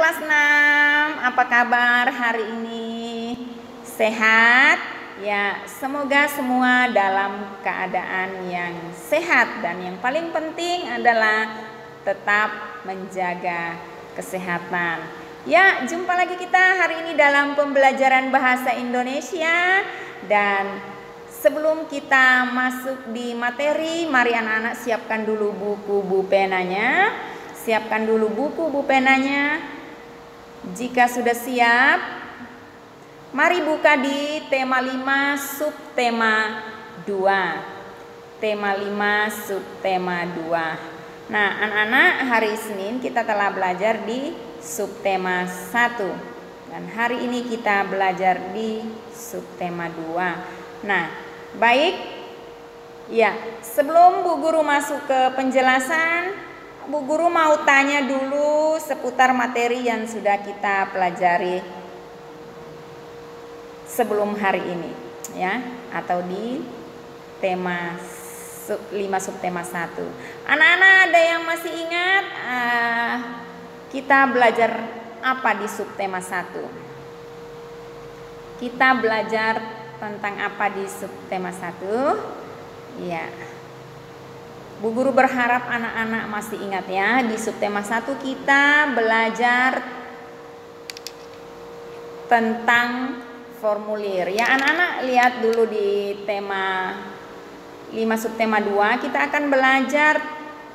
kelas 6, apa kabar hari ini? Sehat? Ya, semoga semua dalam keadaan yang sehat dan yang paling penting adalah tetap menjaga kesehatan. Ya, jumpa lagi kita hari ini dalam pembelajaran bahasa Indonesia. Dan sebelum kita masuk di materi, mari anak-anak siapkan dulu buku penanya. Siapkan dulu buku penanya. Jika sudah siap, mari buka di tema 5 subtema 2. Tema 5 subtema 2. Nah, anak-anak, hari Senin kita telah belajar di subtema 1. Dan hari ini kita belajar di subtema 2. Nah, baik. Ya, sebelum Bu Guru masuk ke penjelasan, Bu Guru mau tanya dulu seputar materi yang sudah kita pelajari sebelum hari ini, ya, atau di tema 5 subtema 1. Anak-anak, ada yang masih ingat kita belajar apa di subtema 1? Kita belajar tentang apa di subtema 1? Ya. Bu Guru berharap anak-anak masih ingat ya. Di subtema 1 kita belajar tentang formulir. Ya, anak-anak lihat dulu di tema 5 subtema 2 kita akan belajar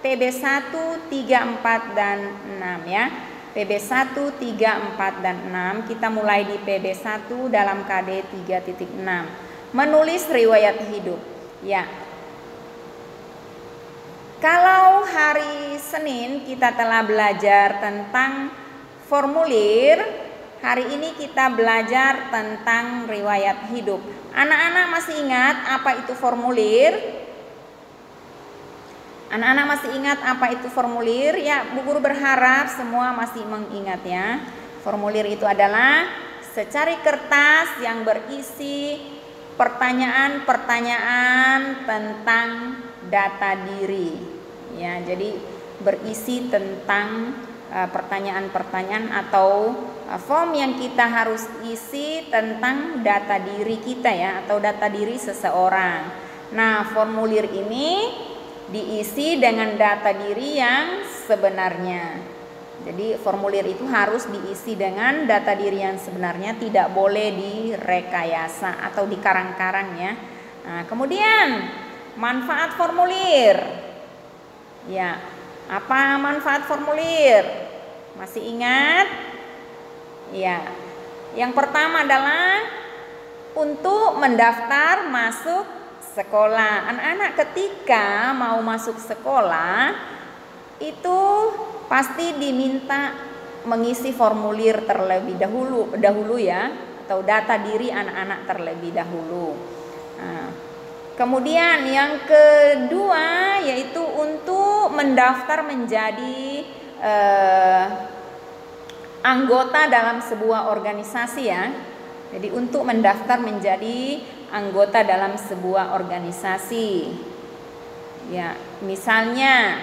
PB1, 3, 4 dan 6 ya. PB1, 3, 4 dan 6. Kita mulai di PB1 dalam KD 3.6. Menulis riwayat hidup. Ya. Kalau hari Senin kita telah belajar tentang formulir, hari ini kita belajar tentang riwayat hidup. Anak-anak masih ingat apa itu formulir? Anak-anak masih ingat apa itu formulir? Ya, Bu Guru berharap semua masih mengingat ya. Formulir itu adalah secari kertas yang berisi pertanyaan-pertanyaan tentang data diri. Ya, jadi berisi tentang pertanyaan-pertanyaan atau form yang kita harus isi tentang data diri kita ya, atau data diri seseorang. Nah, formulir ini diisi dengan data diri yang sebenarnya. Jadi formulir itu harus diisi dengan data diri yang sebenarnya, tidak boleh direkayasa atau dikarang-karang ya. Nah, kemudian manfaat formulir. Ya, apa manfaat formulir? Masih ingat? Ya, yang pertama adalah untuk mendaftar masuk sekolah. Anak-anak ketika mau masuk sekolah itu pasti diminta mengisi formulir terlebih dahulu ya, atau data diri anak-anak terlebih dahulu. Nah, kemudian yang kedua yaitu untuk mendaftar menjadi anggota dalam sebuah organisasi ya. Jadi untuk mendaftar menjadi anggota dalam sebuah organisasi. Ya, misalnya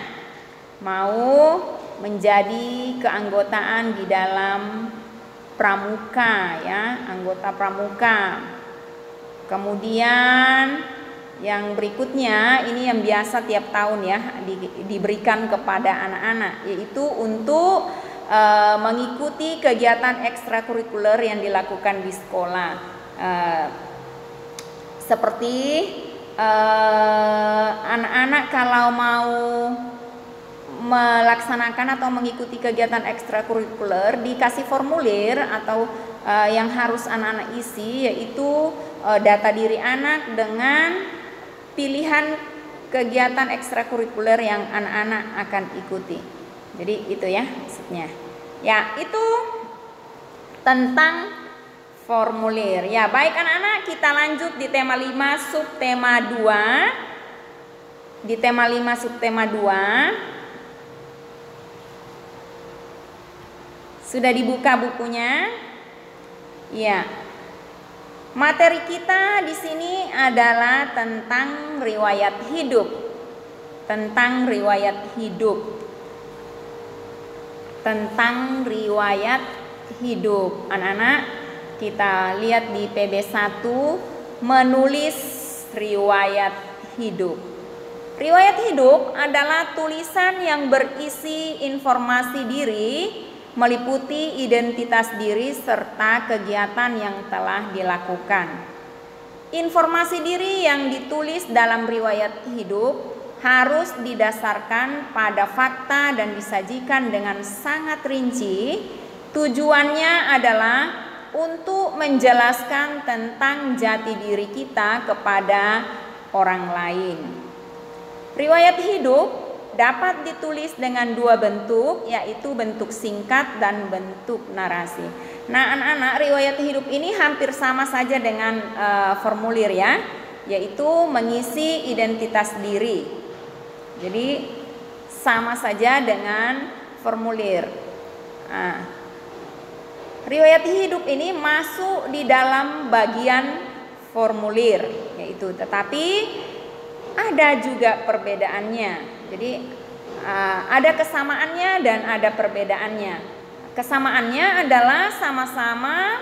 mau menjadi keanggotaan di dalam pramuka ya, anggota pramuka. Kemudian yang berikutnya ini yang biasa tiap tahun ya diberikan kepada anak-anak, yaitu untuk mengikuti kegiatan ekstrakurikuler yang dilakukan di sekolah, seperti anak-anak kalau mau melaksanakan atau mengikuti kegiatan ekstrakurikuler dikasih formulir atau yang harus anak-anak isi, yaitu data diri anak dengan pilihan kegiatan ekstrakurikuler yang anak-anak akan ikuti. Jadi itu ya maksudnya. Ya, itu tentang formulir. Ya, baik anak-anak, kita lanjut di tema 5 subtema 2. Di tema 5 subtema 2. Sudah dibuka bukunya? Ya. Materi kita di sini adalah tentang riwayat hidup. Tentang riwayat hidup. tentang riwayat hidup. Anak-anak, kita lihat di PB1, menulis riwayat hidup. Riwayat hidup adalah tulisan yang berisi informasi diri, meliputi identitas diri serta kegiatan yang telah dilakukan. Informasi diri yang ditulis dalam riwayat hidup harus didasarkan pada fakta dan disajikan dengan sangat rinci. Tujuannya adalah untuk menjelaskan tentang jati diri kita kepada orang lain. Riwayat hidup dapat ditulis dengan dua bentuk, yaitu bentuk singkat dan bentuk narasi. Nah, anak-anak, riwayat hidup ini hampir sama saja dengan formulir ya, yaitu mengisi identitas diri. Jadi sama saja dengan formulir. Nah, riwayat hidup ini masuk di dalam bagian formulir, yaitu, tetapi ada juga perbedaannya. Jadi ada kesamaannya dan ada perbedaannya. Kesamaannya adalah sama-sama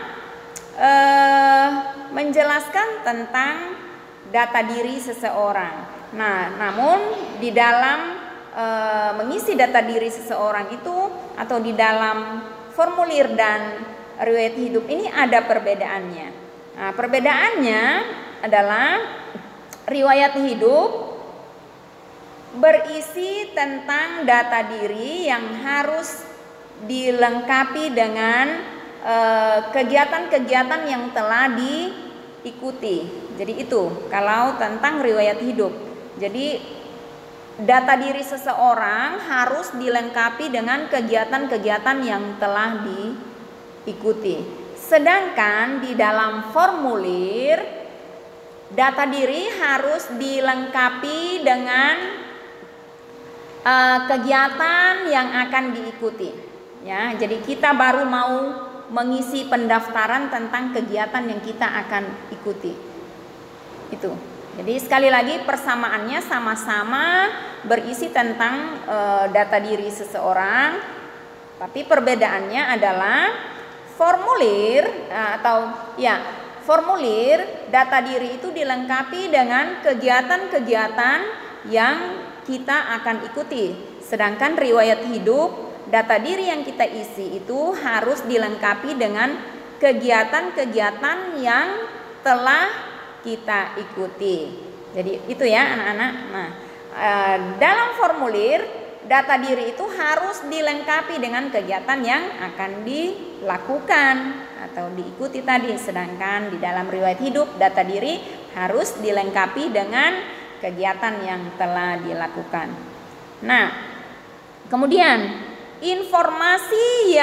menjelaskan tentang data diri seseorang. Nah, namun di dalam mengisi data diri seseorang itu atau di dalam formulir dan riwayat hidup ini ada perbedaannya. Nah, perbedaannya adalah riwayat hidup berisi tentang data diri yang harus dilengkapi dengan kegiatan-kegiatan yang telah diikuti. Jadi itu kalau tentang riwayat hidup. Jadi data diri seseorang harus dilengkapi dengan kegiatan-kegiatan yang telah diikuti. Sedangkan di dalam formulir data diri harus dilengkapi dengan kegiatan yang akan diikuti. Ya, jadi kita baru mau mengisi pendaftaran tentang kegiatan yang kita akan ikuti. Itu. Jadi sekali lagi persamaannya sama-sama berisi tentang data diri seseorang, tapi perbedaannya adalah formulir formulir data diri itu dilengkapi dengan kegiatan-kegiatan yang kita akan ikuti. Sedangkan riwayat hidup, data diri yang kita isi itu harus dilengkapi dengan kegiatan-kegiatan yang telah kita ikuti. Jadi itu ya anak-anak. Nah, dalam formulir data diri itu harus dilengkapi dengan kegiatan yang akan dilakukan atau diikuti tadi. Sedangkan di dalam riwayat hidup data diri harus dilengkapi dengan kegiatan yang telah dilakukan. Nah, kemudian informasi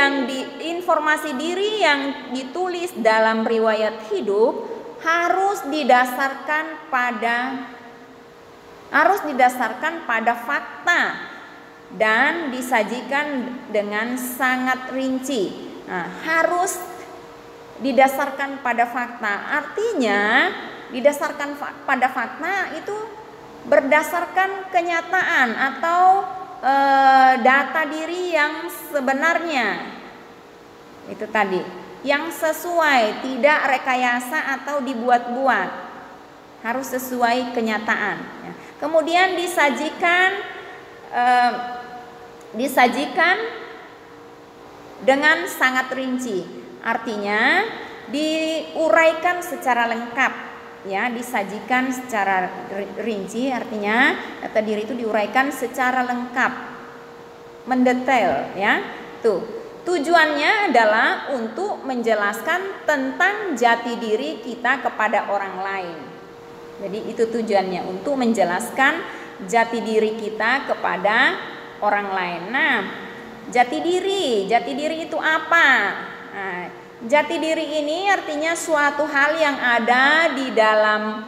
diri yang ditulis dalam riwayat hidup harus didasarkan pada fakta dan disajikan dengan sangat rinci. Nah, harus didasarkan pada fakta. Artinya didasarkan pada fakta itu berdasarkan kenyataan atau data diri yang sebenarnya. Itu tadi, yang sesuai, tidak rekayasa atau dibuat-buat. Harus sesuai kenyataan. Ya. Kemudian disajikan dengan sangat rinci. Artinya diuraikan secara lengkap, ya, disajikan secara rinci. Artinya data diri itu diuraikan secara lengkap, mendetail, ya. Tujuannya adalah untuk menjelaskan tentang jati diri kita kepada orang lain. Jadi itu tujuannya, untuk menjelaskan jati diri kita kepada orang lain. Nah, jati diri itu apa? Nah, jati diri ini artinya suatu hal yang ada di dalam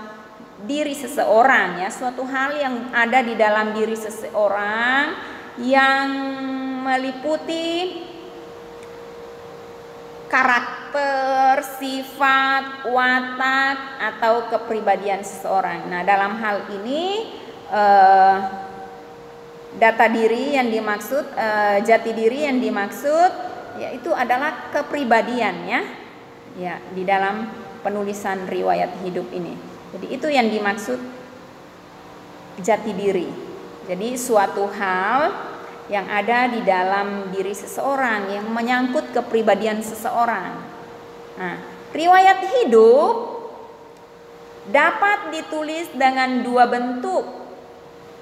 diri seseorang, ya, suatu hal yang ada di dalam diri seseorang yang meliputi karakter, sifat, watak atau kepribadian seseorang. Nah, dalam hal ini Data diri yang dimaksud, jati diri yang dimaksud, yaitu adalah kepribadian ya di dalam penulisan riwayat hidup ini. Jadi itu yang dimaksud jati diri. Jadi suatu hal yang ada di dalam diri seseorang yang menyangkut kepribadian seseorang. Nah, riwayat hidup dapat ditulis dengan dua bentuk.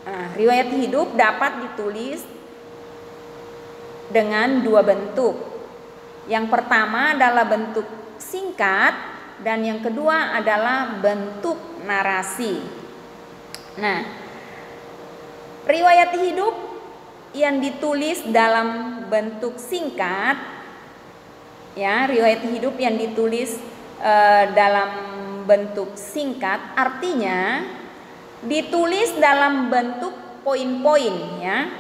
Nah, riwayat hidup dapat ditulis dengan dua bentuk. Yang pertama adalah bentuk singkat dan yang kedua adalah bentuk narasi. Nah, riwayat hidup yang ditulis dalam bentuk singkat, riwayat hidup yang ditulis dalam bentuk singkat artinya ditulis dalam bentuk poin-poin ya.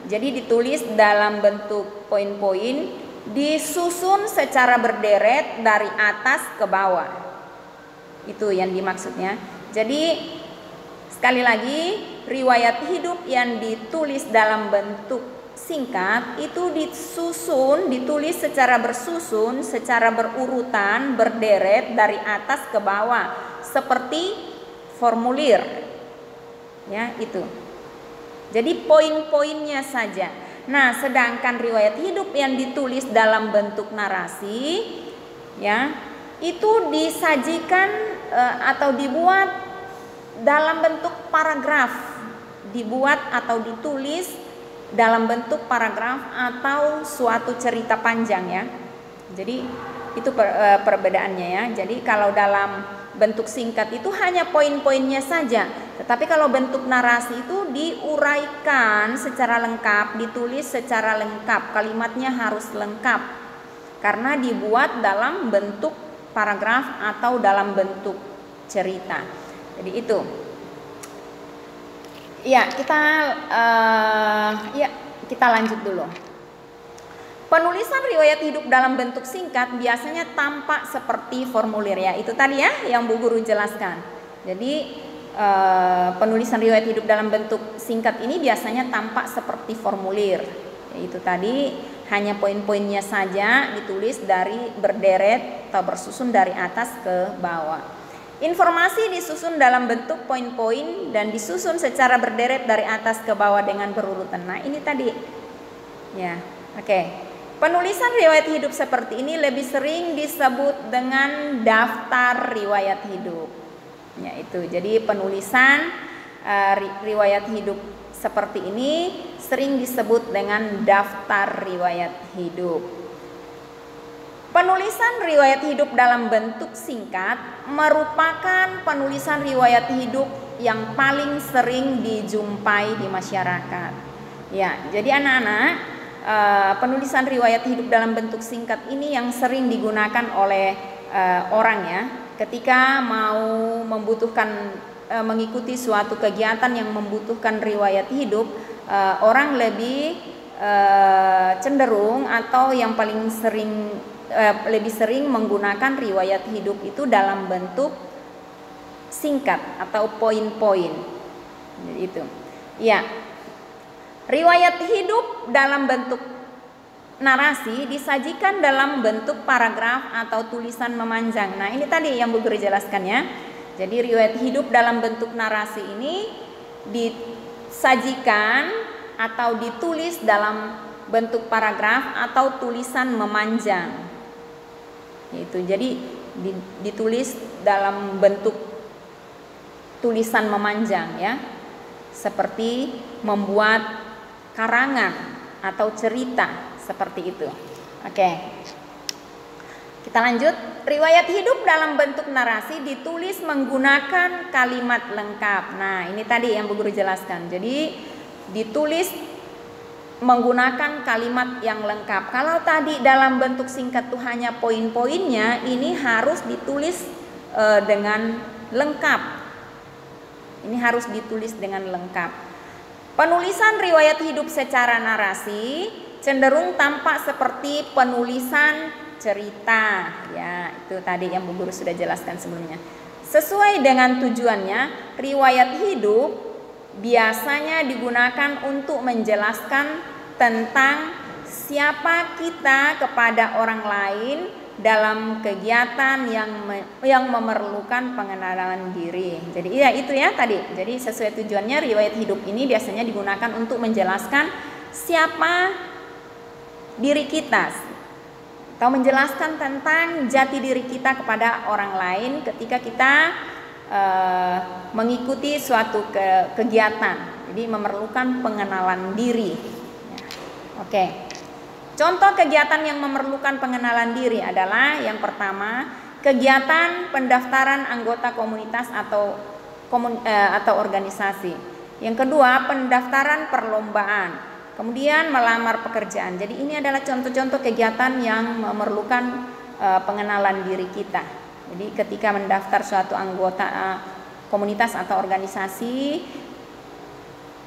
Jadi ditulis dalam bentuk poin-poin, disusun secara berderet dari atas ke bawah. Itu yang dimaksudnya. Jadi sekali lagi, riwayat hidup yang ditulis dalam bentuk singkat itu ditulis secara bersusun, secara berurutan, berderet dari atas ke bawah, seperti formulir. Ya, itu. Jadi poin-poinnya saja. Nah, sedangkan riwayat hidup yang ditulis dalam bentuk narasi, itu disajikan atau dibuat dalam bentuk paragraf, dibuat atau ditulis dalam bentuk paragraf atau suatu cerita panjang ya. Jadi itu perbedaannya ya. Jadi kalau dalam bentuk singkat itu hanya poin-poinnya saja, tetapi kalau bentuk narasi itu diuraikan secara lengkap, ditulis secara lengkap, kalimatnya harus lengkap karena dibuat dalam bentuk paragraf atau dalam bentuk cerita. Jadi itu. Ya, kita lanjut dulu. Penulisan riwayat hidup dalam bentuk singkat biasanya tampak seperti formulir ya. Itu tadi ya yang Bu Guru jelaskan. Jadi penulisan riwayat hidup dalam bentuk singkat ini biasanya tampak seperti formulir. Yaitu tadi hanya poin-poinnya saja ditulis dari berderet atau bersusun dari atas ke bawah. Informasi disusun dalam bentuk poin-poin dan disusun secara berderet dari atas ke bawah dengan berurutan. Nah, ini tadi. Ya, oke. Penulisan riwayat hidup seperti ini lebih sering disebut dengan daftar riwayat hidup. Ya, itu. Jadi penulisan riwayat hidup seperti ini sering disebut dengan daftar riwayat hidup. Penulisan riwayat hidup dalam bentuk singkat merupakan penulisan riwayat hidup yang paling sering dijumpai di masyarakat. Ya, jadi anak-anak, penulisan riwayat hidup dalam bentuk singkat ini yang sering digunakan oleh orang ya, ketika mau mengikuti suatu kegiatan yang membutuhkan riwayat hidup, orang lebih cenderung atau yang paling sering lebih sering menggunakan riwayat hidup itu dalam bentuk singkat atau poin-poin. Jadi itu. Ya. Riwayat hidup dalam bentuk narasi disajikan dalam bentuk paragraf atau tulisan memanjang. Nah, ini tadi yang Bu Guru jelaskan ya. Jadi riwayat hidup dalam bentuk narasi ini disajikan atau ditulis dalam bentuk paragraf atau tulisan memanjang. Itu jadi ditulis dalam bentuk tulisan memanjang ya, seperti membuat karangan atau cerita seperti itu. Oke, kita lanjut. Riwayat hidup dalam bentuk narasi ditulis menggunakan kalimat lengkap. Nah, ini tadi yang Bu Guru jelaskan. Jadi ditulis menggunakan kalimat yang lengkap. Kalau tadi dalam bentuk singkat tuh hanya poin-poinnya, ini harus ditulis dengan lengkap. Ini harus ditulis dengan lengkap. Penulisan riwayat hidup secara narasi cenderung tampak seperti penulisan cerita. Ya, itu tadi yang Bu Guru sudah jelaskan sebelumnya. Sesuai dengan tujuannya, riwayat hidup biasanya digunakan untuk menjelaskan tentang siapa kita kepada orang lain dalam kegiatan yang memerlukan pengenalan diri. Jadi ya itu ya tadi. Jadi sesuai tujuannya riwayat hidup ini biasanya digunakan untuk menjelaskan siapa diri kita atau menjelaskan tentang jati diri kita kepada orang lain ketika kita mengikuti suatu kegiatan. Jadi memerlukan pengenalan diri. Ya. Oke. Contoh kegiatan yang memerlukan pengenalan diri adalah yang pertama, kegiatan pendaftaran anggota komunitas atau organisasi. Yang kedua, pendaftaran perlombaan. Kemudian melamar pekerjaan. Jadi ini adalah contoh-contoh kegiatan yang memerlukan pengenalan diri kita. Jadi ketika mendaftar suatu anggota komunitas atau organisasi,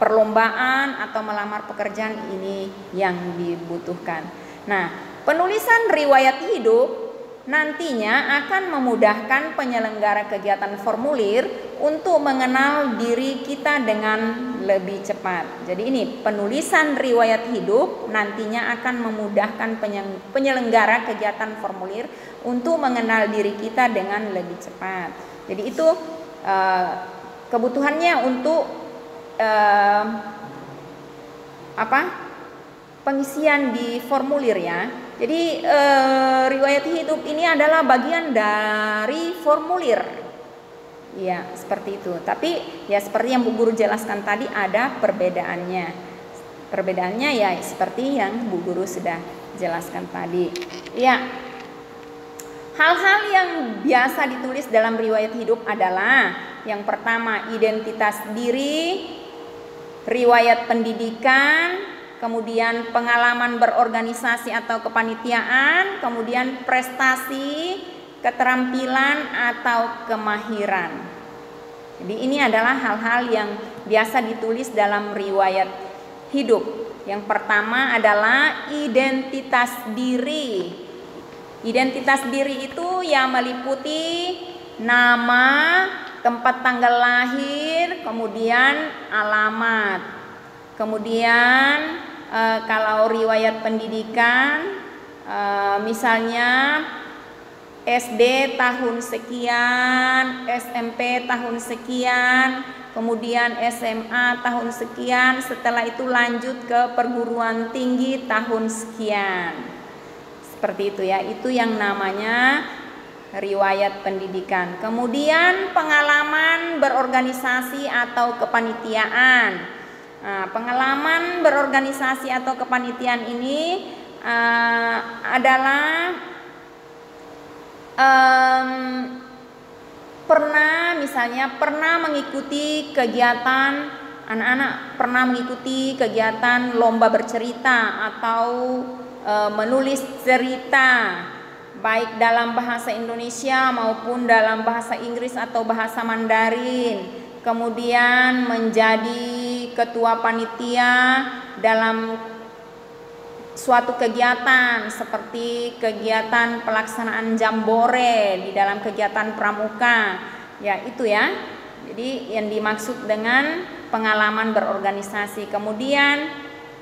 perlombaan atau melamar pekerjaan ini yang dibutuhkan. Nah, penulisan riwayat hidup nantinya akan memudahkan penyelenggara kegiatan formulir untuk mengenal diri kita dengan lebih cepat. Jadi ini penulisan riwayat hidup nantinya akan memudahkan penyelenggara kegiatan formulir untuk mengenal diri kita dengan lebih cepat. Jadi itu kebutuhannya untuk pengisian di formulir ya. Jadi riwayat hidup ini adalah bagian dari formulir. Ya, seperti itu. Tapi ya seperti yang Bu Guru jelaskan tadi ada perbedaannya. Perbedaannya ya seperti yang Bu Guru sudah jelaskan tadi. Ya. Hal-hal yang biasa ditulis dalam riwayat hidup adalah yang pertama identitas diri, riwayat pendidikan, kemudian pengalaman berorganisasi atau kepanitiaan, kemudian prestasi, keterampilan atau kemahiran. Jadi ini adalah hal-hal yang biasa ditulis dalam riwayat hidup. Yang pertama adalah identitas diri. Identitas diri itu yang meliputi nama, tempat tanggal lahir, kemudian alamat. Kemudian kalau riwayat pendidikan, misalnya SD tahun sekian, SMP tahun sekian, kemudian SMA tahun sekian, setelah itu lanjut ke perguruan tinggi tahun sekian. Seperti itu ya, itu yang namanya riwayat pendidikan. Kemudian pengalaman berorganisasi atau kepanitiaan. Nah, pengalaman berorganisasi atau kepanitiaan ini adalah pernah mengikuti kegiatan, anak-anak pernah mengikuti kegiatan lomba bercerita atau menulis cerita baik dalam bahasa Indonesia maupun dalam bahasa Inggris atau bahasa Mandarin. Kemudian menjadi ketua panitia dalam suatu kegiatan seperti kegiatan pelaksanaan jambore di dalam kegiatan pramuka. Ya, itu ya. Jadi yang dimaksud dengan pengalaman berorganisasi. Kemudian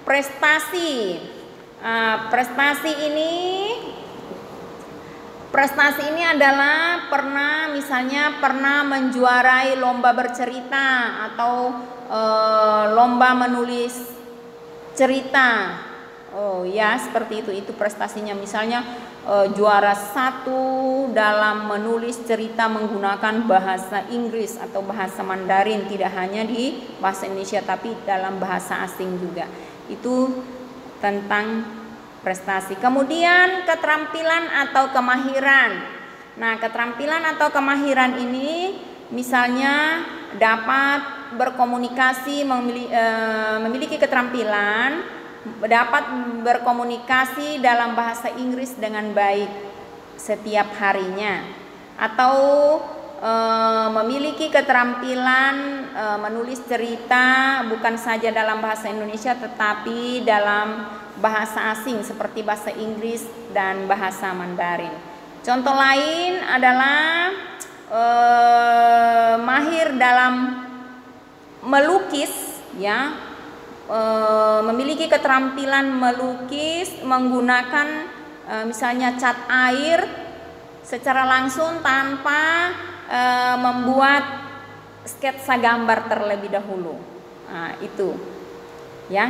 prestasi. Prestasi ini adalah pernah menjuarai lomba bercerita atau lomba menulis cerita. Oh ya, seperti itu prestasinya. Misalnya juara 1 dalam menulis cerita menggunakan bahasa Inggris atau bahasa Mandarin, tidak hanya di bahasa Indonesia tapi dalam bahasa asing juga. Itu tentang prestasi. Kemudian keterampilan atau kemahiran. Nah, keterampilan atau kemahiran ini misalnya dapat berkomunikasi, memiliki keterampilan, dapat berkomunikasi dalam bahasa Inggris dengan baik setiap harinya, atau memiliki keterampilan menulis cerita bukan saja dalam bahasa Indonesia tetapi dalam bahasa asing seperti bahasa Inggris dan bahasa Mandarin. Contoh lain adalah mahir dalam melukis ya, memiliki keterampilan melukis menggunakan misalnya cat air secara langsung tanpa membuat sketsa gambar terlebih dahulu. Nah, itu ya.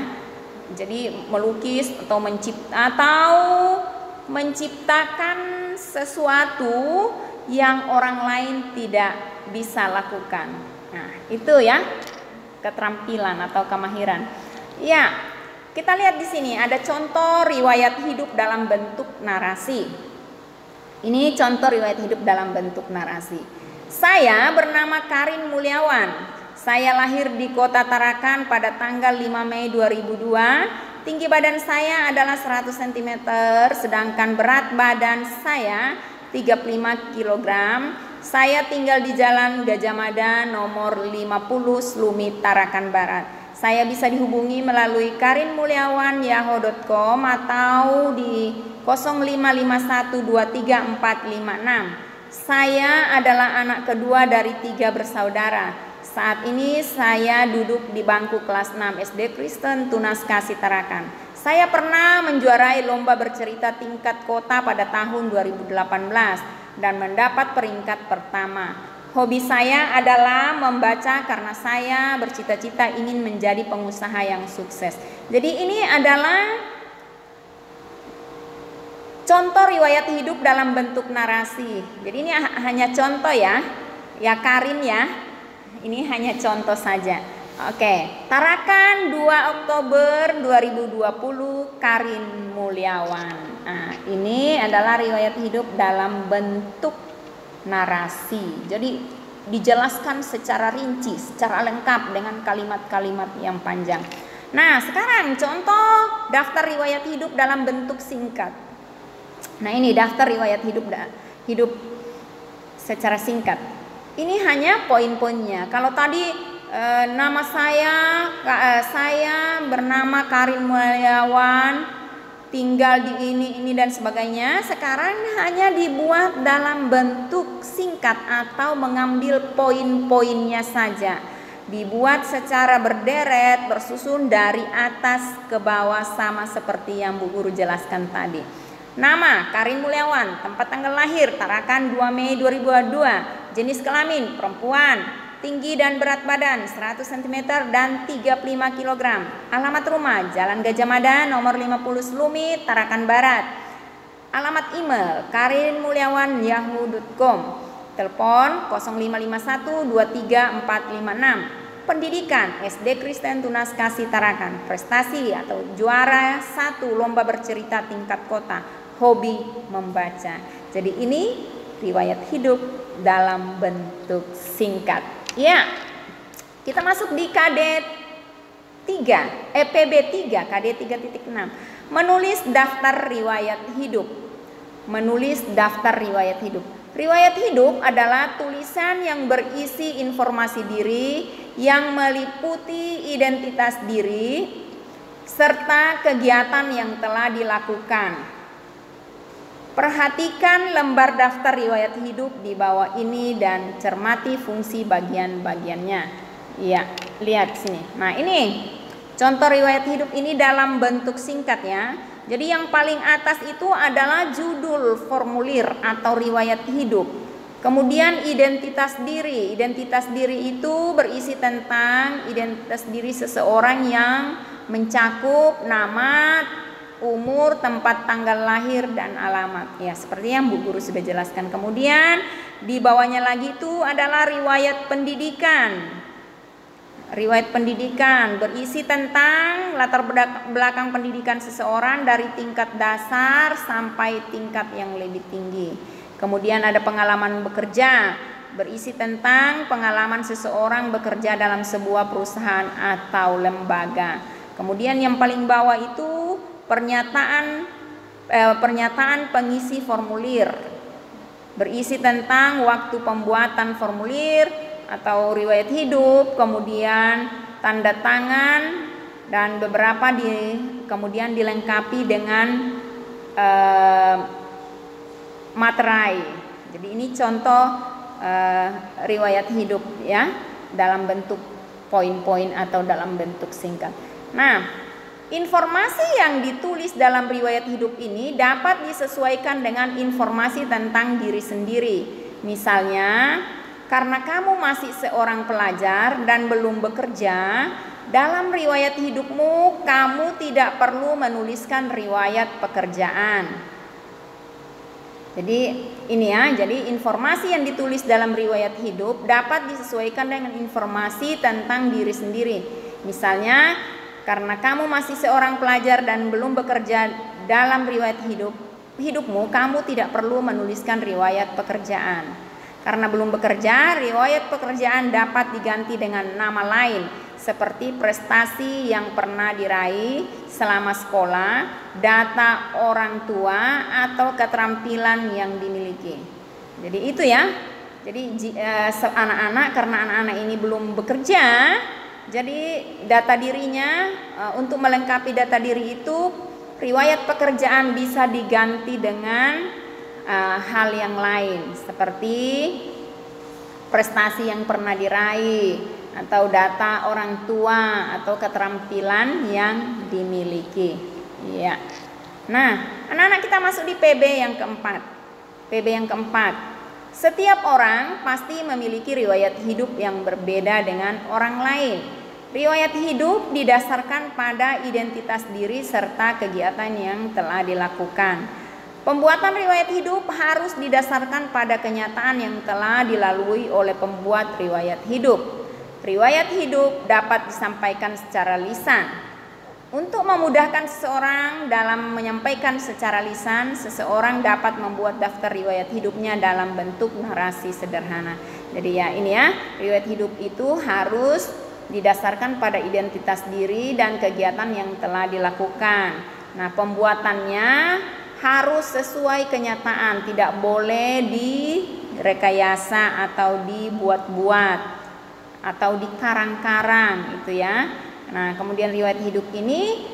Jadi melukis atau menciptakan sesuatu yang orang lain tidak bisa lakukan. Nah, itu ya keterampilan atau kemahiran. Ya, kita lihat di sini ada contoh riwayat hidup dalam bentuk narasi. Ini contoh riwayat hidup dalam bentuk narasi. Saya bernama Karin Mulyawan. Saya lahir di kota Tarakan pada tanggal 5 Mei 2002. Tinggi badan saya adalah 100 cm, sedangkan berat badan saya 35 kg. Saya tinggal di Jalan Gajah Mada nomor 50 Slumit, Tarakan Barat. Saya bisa dihubungi melalui karinmulyawan@yahoo.com atau di 0551234456. Saya adalah anak kedua dari 3 bersaudara. Saat ini saya duduk di bangku kelas 6 SD Kristen Tunas Kasih Tarakan. Saya pernah menjuarai lomba bercerita tingkat kota pada tahun 2018 dan mendapat peringkat pertama. Hobi saya adalah membaca karena saya bercita-cita ingin menjadi pengusaha yang sukses. Jadi ini adalah contoh riwayat hidup dalam bentuk narasi. Jadi ini hanya contoh ya Karin ya. Ini hanya contoh saja. Oke, Tarakan 2 Oktober 2020, Karin Mulyawan. Nah, ini adalah riwayat hidup dalam bentuk narasi. Jadi dijelaskan secara rinci, secara lengkap dengan kalimat-kalimat yang panjang. Nah, sekarang contoh daftar riwayat hidup dalam bentuk singkat. Nah, ini daftar riwayat hidup secara singkat. Ini hanya poin-poinnya. Kalau tadi nama saya bernama Karin Mulyawan, tinggal di ini dan sebagainya. Sekarang hanya dibuat dalam bentuk singkat atau mengambil poin-poinnya saja. Dibuat secara berderet, bersusun dari atas ke bawah sama seperti yang Bu Guru jelaskan tadi. Nama Karin Mulyawan, tempat tanggal lahir Tarakan 2 Mei 2022. Jenis kelamin perempuan, tinggi dan berat badan 100 cm dan 35 kg. Alamat rumah Jalan Gajah Mada nomor 50 Slumit, Tarakan Barat. Alamat email karinmulyawan@yahoo.com. Telepon 0551234456. Pendidikan SD Kristen Tunas Kasih Tarakan. Prestasi atau juara 1 lomba bercerita tingkat kota. Hobi membaca. Jadi ini riwayat hidup dalam bentuk singkat. Ya, kita masuk di KD 3, PB 3, KD 3.6. Menulis daftar riwayat hidup. Menulis daftar riwayat hidup. Riwayat hidup adalah tulisan yang berisi informasi diri yang meliputi identitas diri serta kegiatan yang telah dilakukan. Perhatikan lembar daftar riwayat hidup di bawah ini dan cermati fungsi bagian-bagiannya. Iya, lihat sini. Nah, ini contoh riwayat hidup ini dalam bentuk singkat ya. Jadi yang paling atas itu adalah judul formulir atau riwayat hidup. Kemudian identitas diri. Identitas diri itu berisi tentang identitas diri seseorang yang mencakup nama, umur, tempat tanggal lahir, dan alamat. Ya, seperti yang Bu Guru sudah jelaskan. Kemudian di bawahnya lagi itu adalah riwayat pendidikan. Riwayat pendidikan berisi tentang latar belakang pendidikan seseorang dari tingkat dasar sampai tingkat yang lebih tinggi. Kemudian ada pengalaman bekerja, berisi tentang pengalaman seseorang bekerja dalam sebuah perusahaan atau lembaga. Kemudian yang paling bawah itu pernyataan pengisi formulir, berisi tentang waktu pembuatan formulir atau riwayat hidup, kemudian tanda tangan, dan beberapa kemudian dilengkapi dengan materai. Jadi ini contoh riwayat hidup ya dalam bentuk poin-poin atau dalam bentuk singkat. Nah, informasi yang ditulis dalam riwayat hidup ini dapat disesuaikan dengan informasi tentang diri sendiri. Misalnya, karena kamu masih seorang pelajar dan belum bekerja, dalam riwayat hidupmu kamu tidak perlu menuliskan riwayat pekerjaan. Jadi ini ya, jadi informasi yang ditulis dalam riwayat hidup dapat disesuaikan dengan informasi tentang diri sendiri. Misalnya, karena kamu masih seorang pelajar dan belum bekerja, dalam riwayat hidupmu kamu tidak perlu menuliskan riwayat pekerjaan. Karena belum bekerja, riwayat pekerjaan dapat diganti dengan nama lain, seperti prestasi yang pernah diraih selama sekolah, data orang tua, atau keterampilan yang dimiliki. Jadi itu ya. Jadi anak-anak, karena anak-anak ini belum bekerja, jadi data dirinya, untuk melengkapi data diri itu, riwayat pekerjaan bisa diganti dengan hal yang lain, seperti prestasi yang pernah diraih, atau data orang tua, atau keterampilan yang dimiliki. Ya. Nah, anak-anak kita masuk di PB yang keempat. PB yang keempat. Setiap orang pasti memiliki riwayat hidup yang berbeda dengan orang lain. Riwayat hidup didasarkan pada identitas diri serta kegiatan yang telah dilakukan. Pembuatan riwayat hidup harus didasarkan pada kenyataan yang telah dilalui oleh pembuat riwayat hidup. Riwayat hidup dapat disampaikan secara lisan. Untuk memudahkan seseorang dalam menyampaikan secara lisan, seseorang dapat membuat daftar riwayat hidupnya dalam bentuk narasi sederhana. Jadi ya ini ya, riwayat hidup itu harus didasarkan pada identitas diri dan kegiatan yang telah dilakukan. Nah, pembuatannya harus sesuai kenyataan, tidak boleh direkayasa atau dibuat-buat atau dikarang-karang itu ya. Nah, kemudian riwayat hidup ini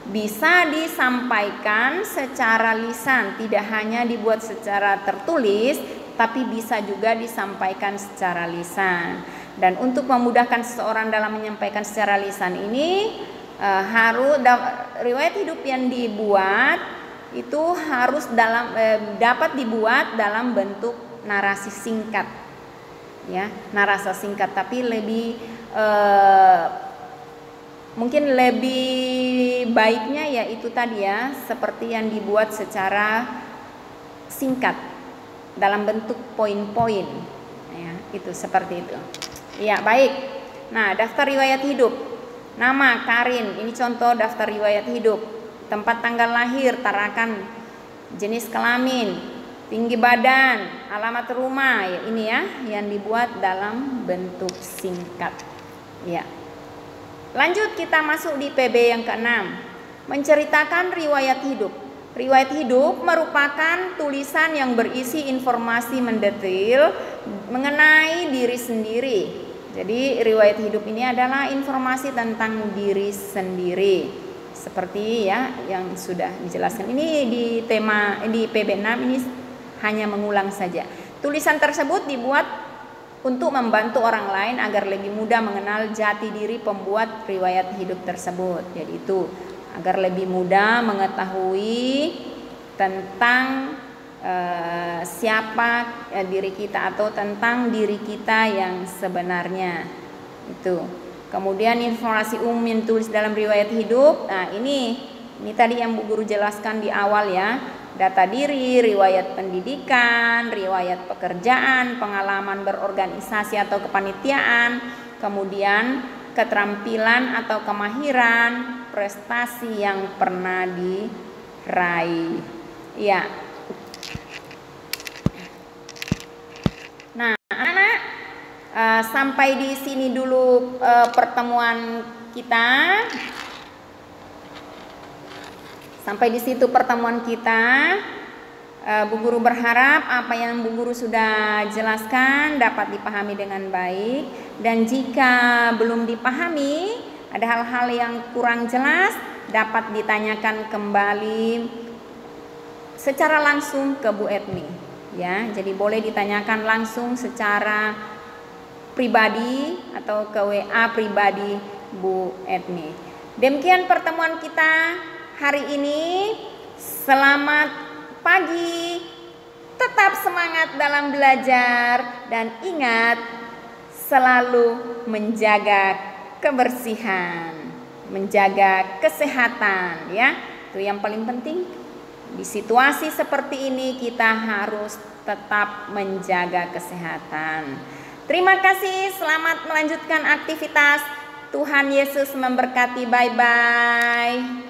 bisa disampaikan secara lisan, tidak hanya dibuat secara tertulis, tapi bisa juga disampaikan secara lisan. Dan untuk memudahkan seseorang dalam menyampaikan secara lisan ini, riwayat hidup yang dibuat itu harus dapat dibuat dalam bentuk narasi singkat, ya, narasi singkat, tapi mungkin lebih baiknya ya itu tadi ya, seperti yang dibuat secara singkat dalam bentuk poin-poin, ya, itu seperti itu. Ya, baik. Nah, daftar riwayat hidup. Nama Karin, ini contoh daftar riwayat hidup. Tempat tanggal lahir, tarakan, jenis kelamin, tinggi badan, alamat rumah, ya ini ya yang dibuat dalam bentuk singkat. Ya. Lanjut kita masuk di PB yang keenam. Menceritakan riwayat hidup. Riwayat hidup merupakan tulisan yang berisi informasi mendetail mengenai diri sendiri. Jadi riwayat hidup ini adalah informasi tentang diri sendiri. Seperti ya yang sudah dijelaskan ini di PB6 ini hanya mengulang saja. Tulisan tersebut dibuat untuk membantu orang lain agar lebih mudah mengenal jati diri pembuat riwayat hidup tersebut. Jadi itu agar lebih mudah mengetahui tentang siapa diri kita atau tentang diri kita yang sebenarnya itu. Kemudian informasi umum yang tulis dalam riwayat hidup. Nah, ini tadi yang Bu Guru jelaskan di awal ya. Data diri, riwayat pendidikan, riwayat pekerjaan, pengalaman berorganisasi atau kepanitiaan, kemudian keterampilan atau kemahiran, prestasi yang pernah diraih. Ya. Nah, anak-anak, sampai di sini dulu pertemuan kita. Sampai di situ pertemuan kita. Bu Guru berharap apa yang Bu Guru sudah jelaskan dapat dipahami dengan baik. Dan jika belum dipahami, ada hal-hal yang kurang jelas, dapat ditanyakan kembali secara langsung ke Bu Etni. Ya, jadi boleh ditanyakan langsung secara pribadi atau ke WA pribadi Bu Edmi. Demikian pertemuan kita hari ini. Selamat pagi, tetap semangat dalam belajar dan ingat selalu menjaga kebersihan, menjaga kesehatan ya. Itu yang paling penting. Di situasi seperti ini kita harus tetap menjaga kesehatan. Terima kasih, selamat melanjutkan aktivitas. Tuhan Yesus memberkati, bye-bye.